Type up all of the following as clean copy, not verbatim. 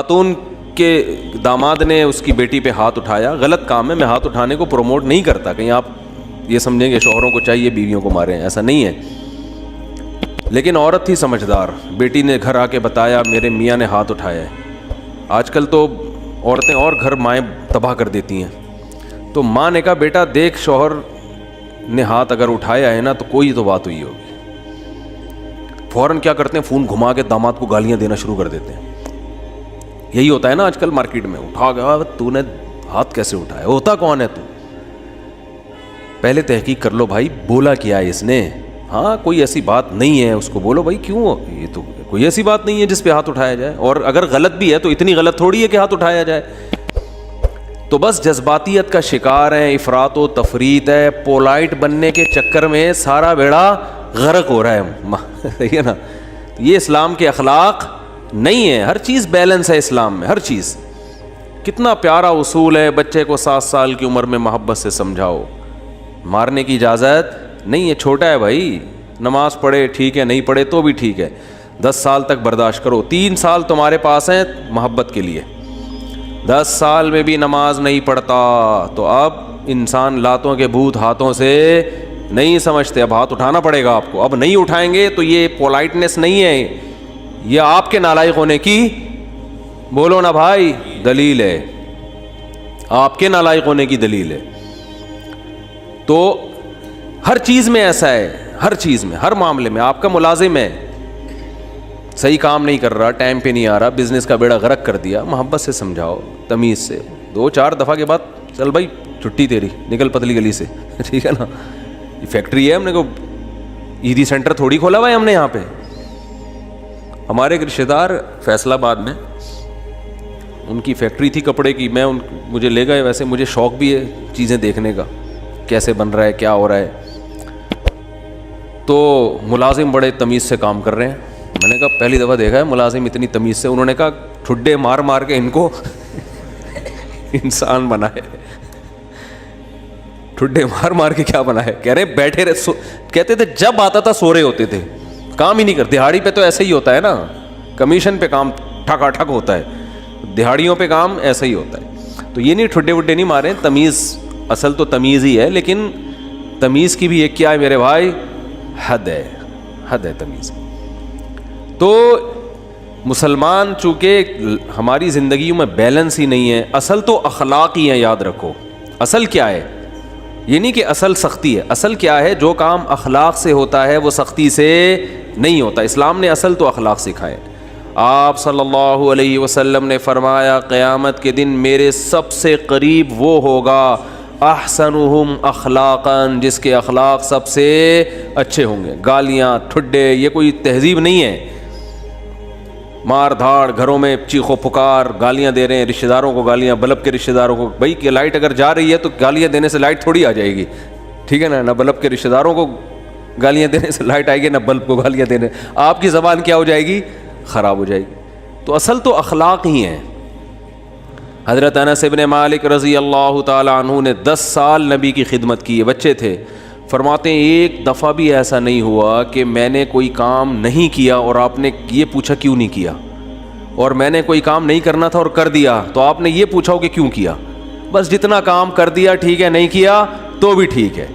خاتون کے داماد نے اس کی بیٹی پہ ہاتھ اٹھایا، غلط کام ہے، میں ہاتھ اٹھانے کو پروموٹ نہیں کرتا، کہیں آپ یہ سمجھیں گے شوہروں کو چاہیے بیویوں کو ماریں، ایسا نہیں ہے، لیکن عورت تھی سمجھدار، بیٹی نے گھر آ کے بتایا میرے میاں نے ہاتھ اٹھایا ہے۔ آج کل تو عورتیں اور گھر مائیں تباہ کر دیتی ہیں، تو ماں نے کہا بیٹا دیکھ شوہر نے ہاتھ اگر اٹھایا ہے نا تو کوئی تو بات ہوئی ہوگی۔ فوراً کیا کرتے ہیں، فون گھما کے داماد کو گالیاں دینا شروع کر دیتے ہیں۔ یہی ہوتا ہے نا آج کل مارکیٹ میں، اٹھا گیا تو نے ہاتھ کیسے اٹھایا، ہوتا کون ہے تو؟ پہلے تحقیق کر لو بھائی، بولا کیا ہے اس نے؟ ہاں کوئی ایسی بات نہیں ہے، اس کو بولو بھائی کیوں، یہ تو کوئی ایسی بات نہیں ہے جس پہ ہاتھ اٹھایا جائے، اور اگر غلط بھی ہے تو اتنی غلط تھوڑی ہے کہ ہاتھ اٹھایا جائے۔ تو بس جذباتیت کا شکار ہیں، افراط و تفریط ہے، پولائٹ بننے کے چکر میں سارا بیڑا غرق ہو رہا ہے، صحیح ہے نا؟ یہ اسلام کے اخلاق نہیں ہے، ہر چیز بیلنس ہے اسلام میں، ہر چیز۔ کتنا پیارا اصول ہے، بچے کو 7 سال کی عمر میں محبت سے سمجھاؤ، مارنے کی اجازت نہیں ہے، چھوٹا ہے بھائی، نماز پڑھے ٹھیک ہے، نہیں پڑھے تو بھی ٹھیک ہے، 10 سال تک برداشت کرو، 3 سال تمہارے پاس ہیں محبت کے لیے، 10 سال میں بھی نماز نہیں پڑھتا تو اب انسان لاتوں کے بھوت ہاتھوں سے نہیں سمجھتے، اب ہاتھ اٹھانا پڑے گا آپ کو، اب نہیں اٹھائیں گے تو یہ پولائٹنس نہیں ہے، یہ آپ کے نالائق ہونے کی، بولو نا بھائی، دلیل ہے، آپ کے نالائق ہونے کی دلیل ہے۔ تو ہر چیز میں ایسا ہے، ہر چیز میں، ہر معاملے میں، آپ کا ملازم ہے صحیح کام نہیں کر رہا، ٹائم پہ نہیں آ رہا، بزنس کا بیڑا غرق کر دیا، محبت سے سمجھاؤ، تمیز سے، 2-4 دفعہ کے بعد چل بھائی چھٹی تیری، نکل پتلی گلی سے، ٹھیک ہے نا؟ یہ فیکٹری ہے، ہم نے کو ایدی سینٹر تھوڑی کھولا ہوا ہے ہم نے یہاں پہ۔ ہمارے ایک رشتہ دار فیصل آباد میں، ان کی فیکٹری تھی کپڑے کی، مجھے لے گئے، ویسے مجھے شوق بھی ہے چیزیں دیکھنے کا، کیسے بن رہا ہے، کیا ہو رہا ہے، تو ملازم بڑے تمیز سے کام کر رہے ہیں، میں نے کہا پہلی دفعہ دیکھا ہے ملازم اتنی تمیز سے، انہوں نے کہا ٹھڈے مار مار کے ان کو انسان بنائے، ٹھڈے مار مار کے کیا بنا ہے، کہہ رہے بیٹھے رہے، کہتے تھے جب آتا تھا سو رہے ہوتے تھے، کام ہی نہیں کرتے، دہاڑی پہ تو ایسا ہی ہوتا ہے نا، کمیشن پہ کام ٹھکا ٹھک ہوتا ہے، دہاڑیوں پہ کام ایسا ہی ہوتا ہے، تو یہ نہیں ٹھڈے وڈے نہیں مارے، تمیز، اصل تو تمیز ہی ہے، لیکن تمیز کی بھی ایک کیا ہے میرے بھائی، حد ہے، حد ہے تمیز۔ تو مسلمان چونکہ ہماری زندگیوں میں بیلنس ہی نہیں ہے، اصل تو اخلاق ہی ہیں، یاد رکھو، اصل کیا ہے، یہ نہیں کہ اصل سختی ہے، اصل کیا ہے، جو کام اخلاق سے ہوتا ہے وہ سختی سے نہیں ہوتا، اسلام نے اصل تو اخلاق سکھائے۔ آپ صلی اللہ علیہ وسلم نے فرمایا قیامت کے دن میرے سب سے قریب وہ ہوگا احسنہم اخلاقا، جس کے اخلاق سب سے اچھے ہوں گے۔ گالیاں، ٹھڈے، یہ کوئی تہذیب نہیں ہے، مار دھاڑ، گھروں میں چیخو پکار، گالیاں دے رہے ہیں رشتہ داروں کو، گالیاں بلب کے رشتہ داروں کو، بھائی کہ لائٹ اگر جا رہی ہے تو گالیاں دینے سے لائٹ تھوڑی آ جائے گی، ٹھیک ہے نا؟ نہ بلب کے رشتہ داروں کو گالیاں دینے سے لائٹ آئے گی، نہ بلب کو گالیاں دینے، آپ کی زبان کیا ہو جائے گی، خراب ہو جائے گی۔ تو اصل تو اخلاق ہی ہیں۔ حضرت انس بن مالک رضی اللہ تعالی عنہ نے 10 سال نبی کی خدمت کی ہے، بچے تھے، فرماتے ہیں ایک دفعہ بھی ایسا نہیں ہوا کہ میں نے کوئی کام نہیں کیا اور آپ نے یہ پوچھا کیوں نہیں کیا، اور میں نے کوئی کام نہیں کرنا تھا اور کر دیا تو آپ نے یہ پوچھا ہو کہ کیوں کیا، بس جتنا کام کر دیا ٹھیک ہے، نہیں کیا تو بھی ٹھیک ہے۔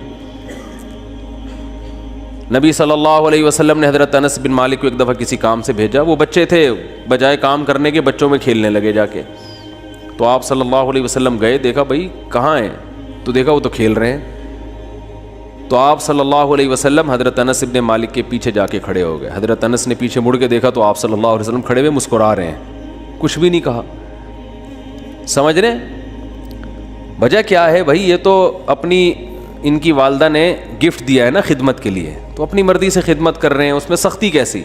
نبی صلی اللہ علیہ وسلم نے حضرت انس بن مالک کو ایک دفعہ کسی کام سے بھیجا، وہ بچے تھے، بجائے کام کرنے کے بچوں میں کھیلنے لگے جا کے، تو آپ صلی اللہ علیہ وسلم گئے، دیکھا بھائی کہاں ہیں، تو دیکھا وہ تو کھیل رہے ہیں، تو آپ صلی اللہ علیہ وسلم حضرت انس بن مالک کے پیچھے جا کے کھڑے ہو گئے۔ حضرت انس نے پیچھے مڑ کے دیکھا تو آپ صلی اللہ علیہ وسلم کھڑے ہوئے مسکرا رہے ہیں، کچھ بھی نہیں کہا۔ سمجھ رہے ہیں وجہ کیا ہے بھائی، یہ تو اپنی ان کی والدہ نے گفٹ دیا ہے نا خدمت کے لیے، تو اپنی مرضی سے خدمت کر رہے ہیں، اس میں سختی کیسی،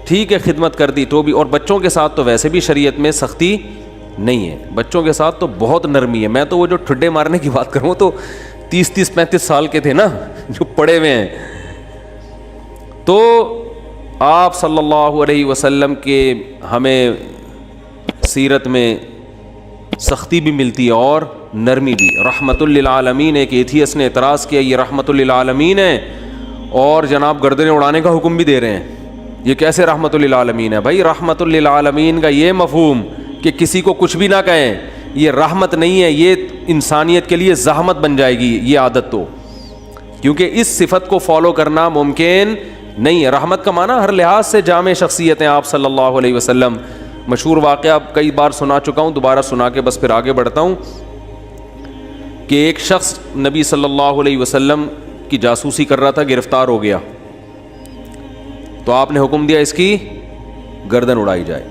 ٹھیک ہے خدمت کر دی تو بھی، اور بچوں کے ساتھ تو ویسے بھی شریعت میں سختی نہیں ہے، بچوں کے ساتھ تو بہت نرمی ہے۔ میں تو وہ جو ٹھڈے مارنے کی بات کروں تو 30-35 سال کے تھے نا جو پڑے ہوئے ہیں، تو آپ صلی اللہ علیہ وسلم کے ہمیں سیرت میں سختی بھی ملتی ہے اور نرمی بھی۔ رحمت للعالمین، ایک ایتھیس نے اعتراض کیا یہ رحمت للعالمین ہے اور جناب گردنیں اڑانے کا حکم بھی دے رہے ہیں، یہ کیسے رحمت للعالمین ہے؟ بھائی رحمت للعالمین کا یہ مفہوم کہ کسی کو کچھ بھی نہ کہیں یہ رحمت نہیں ہے، یہ انسانیت کے لیے زحمت بن جائے گی یہ عادت، تو کیونکہ اس صفت کو فالو کرنا ممکن نہیں ہے۔ رحمت کا معنی ہر لحاظ سے جامع شخصیت ہیں آپ صلی اللہ علیہ وسلم۔ مشہور واقعہ کئی بار سنا چکا ہوں، دوبارہ سنا کے بس پھر آگے بڑھتا ہوں، کہ ایک شخص نبی صلی اللہ علیہ وسلم کی جاسوسی کر رہا تھا، گرفتار ہو گیا، تو آپ نے حکم دیا اس کی گردن اڑائی جائے۔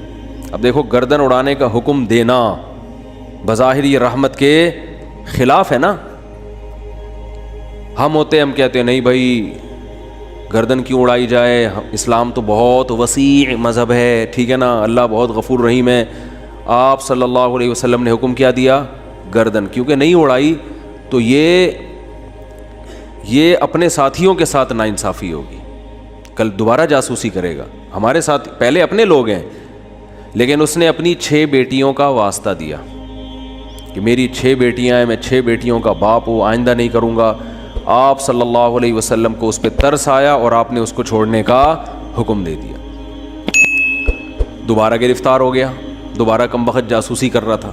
اب دیکھو گردن اڑانے کا حکم دینا بظاہر یہ رحمت کے خلاف ہے نا۔ ہم کہتے ہیں نہیں بھائی گردن کیوں اڑائی جائے، اسلام تو بہت وسیع مذہب ہے، ٹھیک ہے نا، اللہ بہت غفور رحیم ہے۔ آپ صلی اللہ علیہ وسلم نے حکم کیا دیا؟ گردن، کیونکہ نہیں اڑائی تو یہ اپنے ساتھیوں کے ساتھ ناانصافی ہوگی، کل دوبارہ جاسوسی کرے گا۔ ہمارے ساتھ پہلے اپنے لوگ ہیں، لیکن اس نے اپنی 6 بیٹیوں کا واسطہ دیا کہ میری 6 بیٹیاں ہیں، میں 6 بیٹیوں کا باپ ہوں، آئندہ نہیں کروں گا۔ آپ صلی اللہ علیہ وسلم کو اس پہ ترس آیا اور آپ نے اس کو چھوڑنے کا حکم دے دیا۔ دوبارہ گرفتار ہو گیا، دوبارہ کمبخت جاسوسی کر رہا تھا،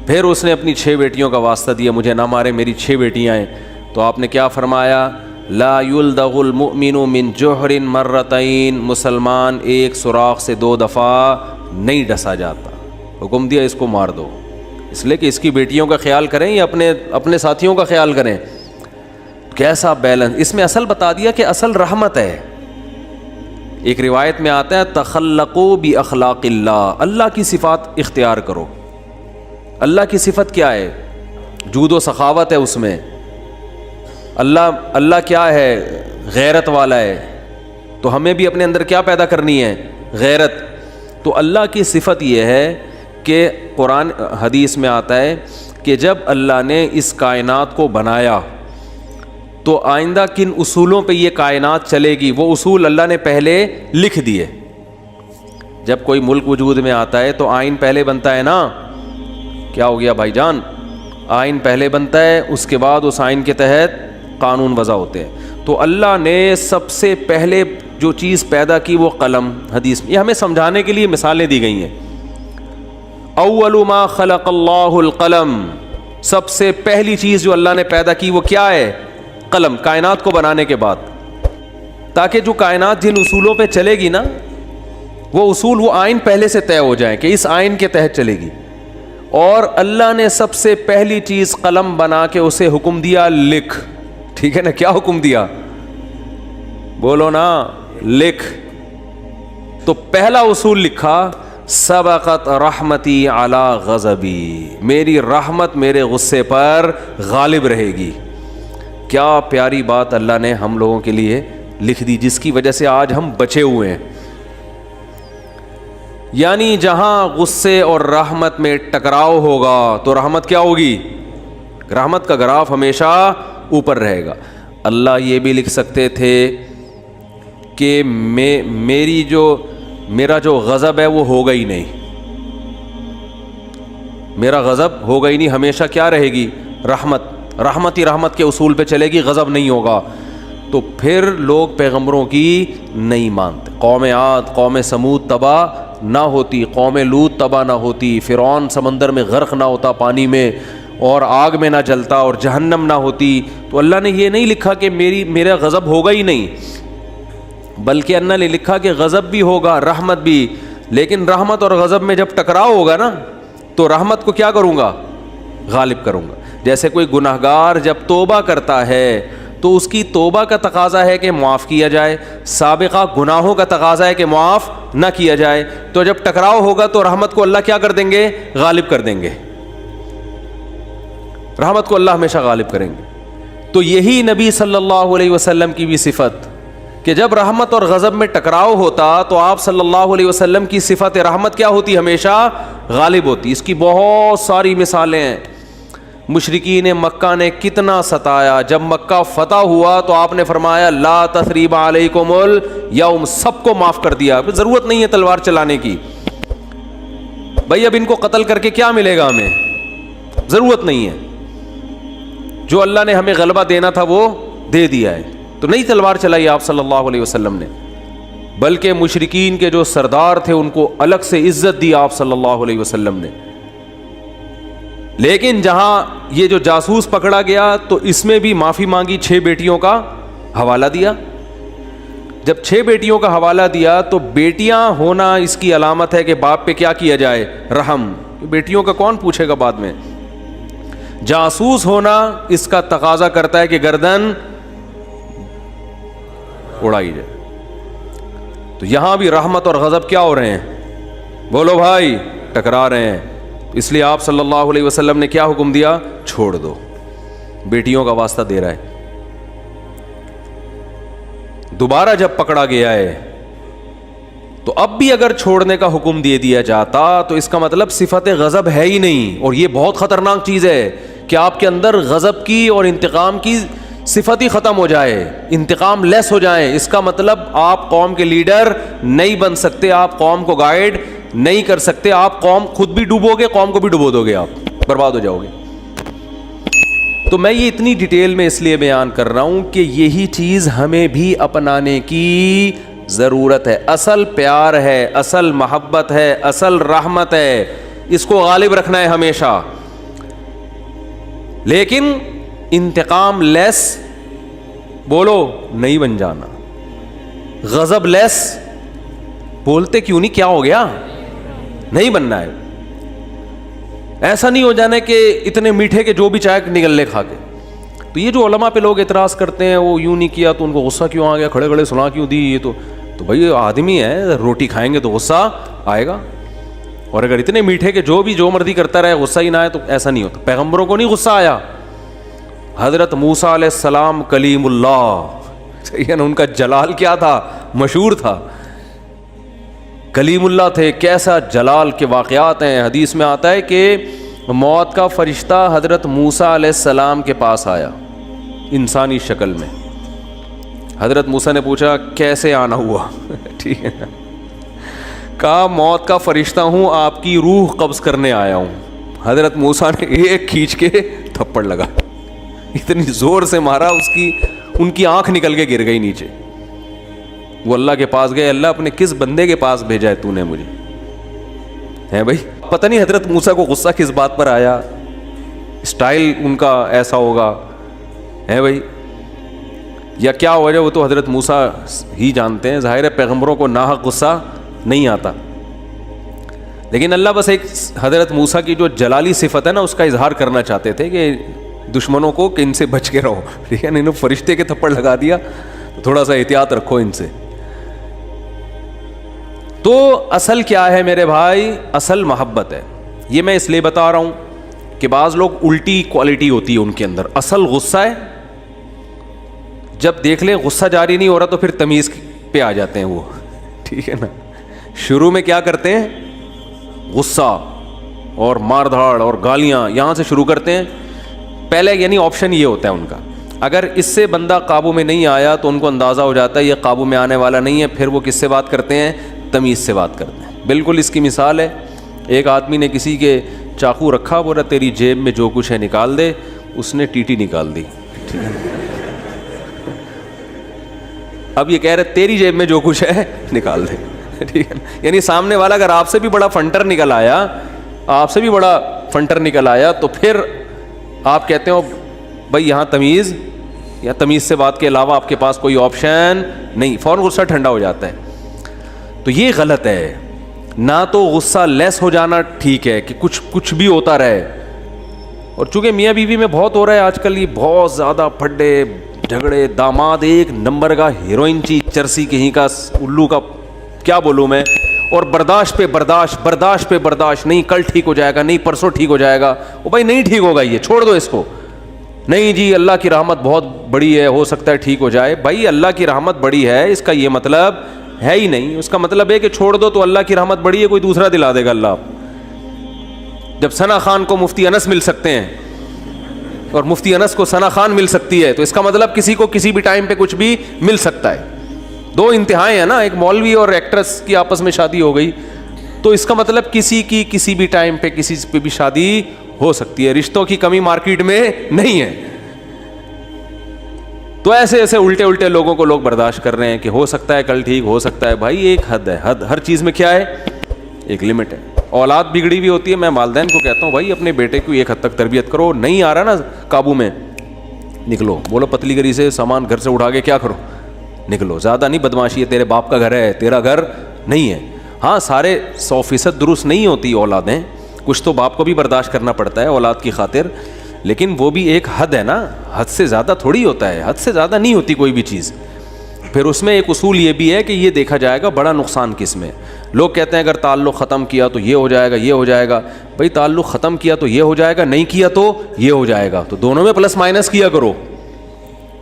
پھر اس نے اپنی 6 بیٹیوں کا واسطہ دیا، مجھے نہ مارے، میری 6 بیٹیاں ہیں۔ تو آپ نے کیا فرمایا؟ لا یلدغ المؤمن من جوہر مرتین، مسلمان ایک سوراخ سے 2 دفعہ نہیں ڈسا جاتا۔ حکم دیا اس کو مار دو، اس لیے کہ اس کی بیٹیوں کا خیال کریں یا اپنے ساتھیوں کا خیال کریں۔ کیسا بیلنس اس میں، اصل بتا دیا کہ اصل رحمت ہے۔ ایک روایت میں آتا ہے تخلقوا باخلاق اللہ، اللہ کی صفات اختیار کرو۔ اللہ کی صفت کیا ہے؟ جود و سخاوت ہے اس میں۔ اللہ کیا ہے؟ غیرت والا ہے، تو ہمیں بھی اپنے اندر کیا پیدا کرنی ہے؟ غیرت۔ تو اللہ کی صفت یہ ہے کہ قرآن حدیث میں آتا ہے کہ جب اللہ نے اس کائنات کو بنایا تو آئندہ کن اصولوں پہ یہ کائنات چلے گی، وہ اصول اللہ نے پہلے لکھ دیے۔ جب کوئی ملک وجود میں آتا ہے تو آئین پہلے بنتا ہے نا، کیا ہو گیا بھائی جان؟ آئین پہلے بنتا ہے، اس کے بعد اس آئین کے تحت قانون وضع ہوتے ہیں۔ تو اللہ نے سب سے پہلے جو چیز پیدا کی وہ قلم، حدیث میں یہ ہمیں سمجھانے کے لیے مثالیں دی گئی ہیں۔ اول ما خلق اللہ القلم، سب سے پہلی چیز جو اللہ نے پیدا کی وہ کیا ہے؟ قلم، کائنات کو بنانے کے بعد، تاکہ جو کائنات جن اصولوں پہ چلے گی نا، وہ اصول، وہ آئین پہلے سے طے ہو جائیں کہ اس آئین کے تحت چلے گی۔ اور اللہ نے سب سے پہلی چیز قلم بنا کے اسے حکم دیا لکھ، ٹھیک ہے نا؟ کیا حکم دیا؟ بولو نا، لکھ۔ تو پہلا اصول لکھا، سبقت رحمتی علی غضبی، میری رحمت میرے غصے پر غالب رہے گی۔ کیا پیاری بات اللہ نے ہم لوگوں کے لیے لکھ دی، جس کی وجہ سے آج ہم بچے ہوئے ہیں۔ یعنی جہاں غصے اور رحمت میں ٹکراؤ ہوگا تو رحمت کیا ہوگی؟ رحمت کا گراف ہمیشہ اوپر رہے گا۔ اللہ یہ بھی لکھ سکتے تھے کہ میرا جو غضب ہے وہ ہوگا ہی نہیں، میرا غضب ہوگا ہی نہیں، ہمیشہ کیا رہے گی؟ رحمت ہی رحمت کے اصول پہ چلے گی، غضب نہیں ہوگا۔ تو پھر لوگ پیغمبروں کی نہیں مانتے۔ قوم عاد، قوم سمود تباہ نہ ہوتی، قوم لوط تباہ نہ ہوتی، فرعون سمندر میں غرق نہ ہوتا، پانی میں اور آگ میں نہ جلتا، اور جہنم نہ ہوتی، تو اللہ نے یہ نہیں لکھا کہ میرا غضب ہوگا ہی نہیں، بلکہ اللہ نے لکھا کہ غضب بھی ہوگا، رحمت بھی۔ لیکن رحمت اور غضب میں جب ٹکراؤ ہوگا نا، تو رحمت کو کیا کروں گا؟ غالب کروں گا۔ جیسے کوئی گناہگار جب توبہ کرتا ہے تو اس کی توبہ کا تقاضا ہے کہ معاف کیا جائے، سابقہ گناہوں کا تقاضا ہے کہ معاف نہ کیا جائے۔ تو جب ٹکراؤ ہوگا تو رحمت کو اللہ کیا کر دیں گے؟ غالب کر دیں گے۔ رحمت کو اللہ ہمیشہ غالب کریں گے۔ تو یہی نبی صلی اللہ علیہ وسلم کی بھی صفت کہ جب رحمت اور غضب میں ٹکراؤ ہوتا تو آپ صلی اللہ علیہ وسلم کی صفت رحمت کیا ہوتی؟ ہمیشہ غالب ہوتی۔ اس کی بہت ساری مثالیں ہیں۔ مشرکین مکہ نے کتنا ستایا، جب مکہ فتح ہوا تو آپ نے فرمایا لا تثریب علیکم الیوم، سب کو معاف کر دیا، ضرورت نہیں ہے تلوار چلانے کی۔ بھائی اب ان کو قتل کر کے کیا ملے گا ہمیں؟ ضرورت نہیں ہے، جو اللہ نے ہمیں غلبہ دینا تھا وہ دے دیا ہے، تو نہیں تلوار چلائی آپ صلی اللہ علیہ وسلم نے۔ بلکہ مشرکین کے جو سردار تھے ان کو الگ سے عزت دی آپ صلی اللہ علیہ وسلم نے. لیکن جہاں یہ جو جاسوس پکڑا گیا تو اس میں بھی معافی مانگی, 6 بیٹیوں کا حوالہ دیا. جب 6 بیٹیوں کا حوالہ دیا تو بیٹیاں ہونا اس کی علامت ہے کہ باپ پہ کیا کیا جائے, رحم. بیٹیوں کا کون پوچھے گا بعد میں. جاسوس ہونا اس کا تقاضا کرتا ہے کہ گردن اڑائی جائے. تو یہاں بھی رحمت اور غضب کیا ہو رہے ہیں, بولو بھائی, ٹکرا رہے ہیں. اس لیے آپ صلی اللہ علیہ وسلم نے کیا حکم دیا, چھوڑ دو. بیٹیوں کا واسطہ دے رہا ہے. دوبارہ جب پکڑا گیا ہے تو اب بھی اگر چھوڑنے کا حکم دے دیا جاتا تو اس کا مطلب صفت غضب ہے ہی نہیں. اور یہ بہت خطرناک چیز ہے کہ آپ کے اندر غضب کی اور انتقام کی صفت ہی ختم ہو جائے, انتقام لیس ہو جائیں. اس کا مطلب آپ قوم کے لیڈر نہیں بن سکتے, آپ قوم کو گائیڈ نہیں کر سکتے, آپ قوم خود بھی ڈوبو گے, قوم کو بھی ڈبو دو گے, آپ برباد ہو جاؤ گے. تو میں یہ اتنی ڈیٹیل میں اس لیے بیان کر رہا ہوں کہ یہی چیز ہمیں بھی اپنانے کی ضرورت ہے. اصل پیار ہے, اصل محبت ہے, اصل رحمت ہے, اس کو غالب رکھنا ہے ہمیشہ. لیکن انتقام لیس بولو نہیں بن جانا, غضب لیس بولتے کیوں نہیں, کیا ہو گیا, نہیں بننا ہے. ایسا نہیں ہو جانا کہ اتنے میٹھے کے جو بھی چائے نگل لے کھا کے. تو یہ جو علماء پہ لوگ اعتراض کرتے ہیں وہ یوں نہیں کیا تو ان کو غصہ کیوں آ گیا, کھڑے کھڑے سنا کیوں دی, یہ تو بھائی آدمی ہے, روٹی کھائیں گے تو غصہ آئے گا. اور اگر اتنے میٹھے کے جو بھی جو مرضی کرتا رہے غصہ ہی نہ آئے تو ایسا نہیں ہوتا. پیغمبروں کو نہیں غصہ آیا. حضرت موسیٰ علیہ السلام کلیم اللہ, صحیح ہے نا, ان کا جلال کیا تھا, مشہور تھا, کلیم اللہ تھے. کیسا جلال کے واقعات ہیں. حدیث میں آتا ہے کہ موت کا فرشتہ حضرت موسیٰ علیہ السلام کے پاس آیا انسانی شکل میں. حضرت موسیٰ نے پوچھا کیسے آنا ہوا, ٹھیک ہے نا, کہا موت کا فرشتہ ہوں, آپ کی روح قبض کرنے آیا ہوں. حضرت موسیٰ نے ایک کھینچ کے تھپڑ لگا, اتنی زور سے مارا ان کی آنکھ نکل کے گر گئی نیچے. وہ اللہ کے پاس گئے, اللہ اپنے کس بندے کے پاس بھیجا ہے تو نے مجھے, ہے بھائی. پتہ نہیں حضرت موسیٰ کو غصہ کس بات پر آیا, اسٹائل ان کا ایسا ہوگا, ہے بھائی, یا کیا وجہ, وہ تو حضرت موسیٰ ہی جانتے ہیں. ظاہر ہے پیغمبروں کو ناحق غصہ نہیں آتا, لیکن اللہ بس ایک حضرت موسیٰ کی جو جلالی صفت ہے نا اس کا اظہار کرنا چاہتے تھے کہ دشمنوں کو کہ ان سے بچ کے رہو, ٹھیک ہے. انہوں فرشتے کے تھپڑ لگا دیا تو تھوڑا سا احتیاط رکھو ان سے. تو اصل کیا ہے میرے بھائی, اصل محبت ہے. یہ میں اس لیے بتا رہا ہوں کہ بعض لوگ الٹی کوالٹی ہوتی ہے ان کے اندر. اصل غصہ ہے, جب دیکھ لیں غصہ جاری نہیں ہو رہا تو پھر تمیز پہ آ جاتے ہیں وہ, ٹھیک ہے نا. شروع میں کیا کرتے ہیں, غصہ اور مار دھاڑ اور گالیاں یہاں سے شروع کرتے ہیں پہلے, یعنی آپشن یہ ہوتا ہے ان کا. اگر اس سے بندہ قابو میں نہیں آیا تو ان کو اندازہ ہو جاتا ہے یہ قابو میں آنے والا نہیں ہے, پھر وہ کس سے بات کرتے ہیں, تمیز سے بات کرتے ہیں. بالکل اس کی مثال ہے, ایک آدمی نے کسی کے چاقو رکھا, بولا تیری جیب میں جو کچھ ہے نکال دے, اس نے ٹیٹی نکال دی, ٹھیک ہے. اب یہ کہہ رہے تیری جیب میں جو کچھ ہے نکال دے, ٹھیک ہے. یعنی سامنے والا اگر آپ سے بھی بڑا فنٹر نکل آیا, آپ سے بھی بڑا فنٹر نکل آیا تو پھر آپ کہتے ہو بھائی یہاں تمیز, یا تمیز سے بات کے علاوہ آپ کے پاس کوئی آپشن نہیں, فوراً غصہ ٹھنڈا ہو جاتا ہے. تو یہ غلط ہے. نہ تو غصہ لیس ہو جانا ٹھیک ہے کہ کچھ بھی ہوتا رہے, اور چونکہ میاں بیوی میں بہت ہو رہا ہے آج کل, یہ بہت زیادہ پھڈے جھگڑے, داماد ایک نمبر کا ہیروئن چرسی کہیں کا الو کا, کیا بولوں میں, اور برداشت پہ برداشت, نہیں کل ٹھیک ہو جائے گا, نہیں پرسوں ٹھیک ہو جائے گا. وہ بھائی نہیں ٹھیک ہوگا, یہ چھوڑ دو اس کو. نہیں جی اللہ کی رحمت بہت بڑی ہے, ہو سکتا ہے ٹھیک ہو جائے. بھائی اللہ کی رحمت بڑی ہے اس کا یہ مطلب ہے ہی نہیں. اس کا مطلب ہے کہ چھوڑ دو تو اللہ کی رحمت بڑی ہے, کوئی دوسرا دلا دے گا اللہ. جب ثنا خان کو مفتی انس مل سکتے ہیں اور مفتی انس کو ثنا خان مل سکتی ہے, تو اس کا مطلب کسی کو کسی بھی ٹائم پہ کچھ بھی مل سکتا ہے. دو انتہائیں ہیں نا, ایک مولوی اور ایکٹریس کی آپس میں شادی ہو گئی, تو اس کا مطلب کسی کی کسی بھی ٹائم پہ کسی پہ بھی شادی ہو سکتی ہے. رشتوں کی کمی مارکیٹ میں نہیں ہے. تو ایسے ایسے الٹے الٹے لوگوں کو لوگ برداشت کر رہے ہیں کہ ہو سکتا ہے کل ٹھیک ہو سکتا ہے. بھائی ایک حد ہے, حد ہر چیز میں کیا ہے, ایک لمٹ ہے. اولاد بگڑی ہوئی ہوتی ہے, میں والدین کو کہتا ہوں بھائی اپنے بیٹے کو ایک حد تک تربیت کرو, نہیں آ رہا نا قابو میں, نکلو. بولو پتلی گری سے سامان گھر سے اٹھا کے کیا کرو, نکلو. زیادہ نہیں بدماشی ہے, تیرے باپ کا گھر ہے, تیرا گھر نہیں ہے. ہاں سارے 100% درست نہیں ہوتی اولادیں, کچھ تو باپ کو بھی برداشت کرنا پڑتا ہے اولاد کی خاطر, لیکن وہ بھی ایک حد ہے نا, حد سے زیادہ تھوڑی ہوتا ہے, حد سے زیادہ نہیں ہوتی کوئی بھی چیز. پھر اس میں ایک اصول یہ بھی ہے کہ یہ دیکھا جائے گا بڑا نقصان کس میں. لوگ کہتے ہیں اگر تعلق ختم کیا تو یہ ہو جائے گا, یہ ہو جائے گا. بھائی تعلق ختم کیا تو یہ ہو جائے گا, نہیں کیا تو یہ ہو جائے گا, تو دونوں میں پلس مائنس کیا کرو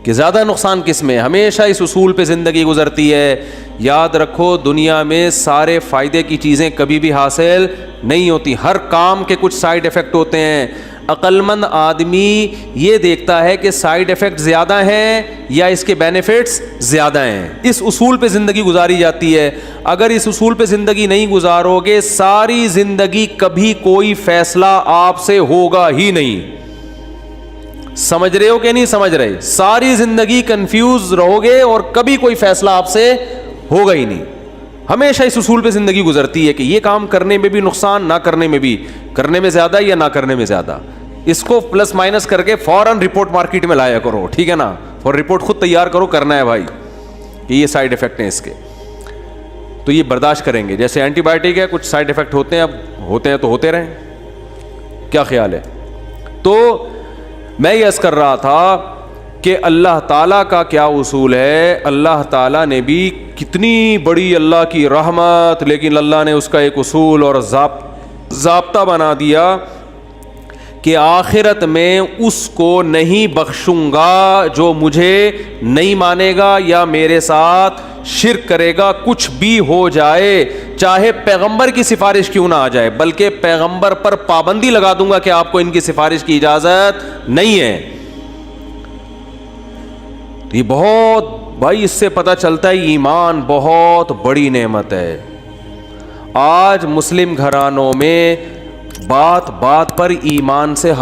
کہ زیادہ نقصان کس میں. ہمیشہ اس اصول پہ زندگی گزرتی ہے. یاد رکھو دنیا میں سارے فائدے کی چیزیں کبھی بھی حاصل نہیں ہوتی, ہر کام کے کچھ سائیڈ ایفیکٹ ہوتے ہیں. عقل مند آدمی یہ دیکھتا ہے کہ سائیڈ ایفیکٹ زیادہ ہیں یا اس کے بینیفٹس زیادہ ہیں. اس اصول پہ زندگی گزاری جاتی ہے. اگر اس اصول پہ زندگی نہیں گزارو گے ساری زندگی کبھی کوئی فیصلہ آپ سے ہوگا ہی نہیں. سمجھ رہے ہو کہ نہیں سمجھ رہے؟ ساری زندگی کنفیوز رہو گے اور کبھی کوئی فیصلہ آپ سے ہوگا ہی نہیں. ہمیشہ اس اصول پہ زندگی گزرتی ہے کہ یہ کام کرنے میں بھی نقصان, نہ کرنے میں بھی, کرنے میں زیادہ یا نہ کرنے میں زیادہ. اس کو پلس مائنس کر کے فوراً رپورٹ مارکیٹ میں لایا کرو, ٹھیک ہے نا, اور رپورٹ خود تیار کرو, کرنا ہے بھائی کہ یہ سائیڈ ایفیکٹ ہیں اس کے, تو یہ برداشت کریں گے. جیسے اینٹی بائیوٹک ہے, کچھ سائیڈ ایفیکٹ ہوتے ہیں, اب ہوتے ہیں تو ہوتے رہیں, کیا خیال ہے؟ تو میں یہ عرض کر رہا تھا کہ اللہ تعالیٰ کا کیا اصول ہے. اللہ تعالیٰ نے بھی کتنی بڑی اللہ کی رحمت, لیکن اللہ نے اس کا ایک اصول اور ضابطہ بنا دیا کہ آخرت میں اس کو نہیں بخشوں گا جو مجھے نہیں مانے گا یا میرے ساتھ شرک کرے گا, کچھ بھی ہو جائے, چاہے پیغمبر کی سفارش کیوں نہ آ جائے, بلکہ پیغمبر پر پابندی لگا دوں گا کہ آپ کو ان کی سفارش کی اجازت نہیں ہے. یہ بہت بھائی, اس سے پتہ چلتا ہے ایمان بہت بڑی نعمت ہے. آج مسلم گھرانوں میں بات بات پر ایمان سے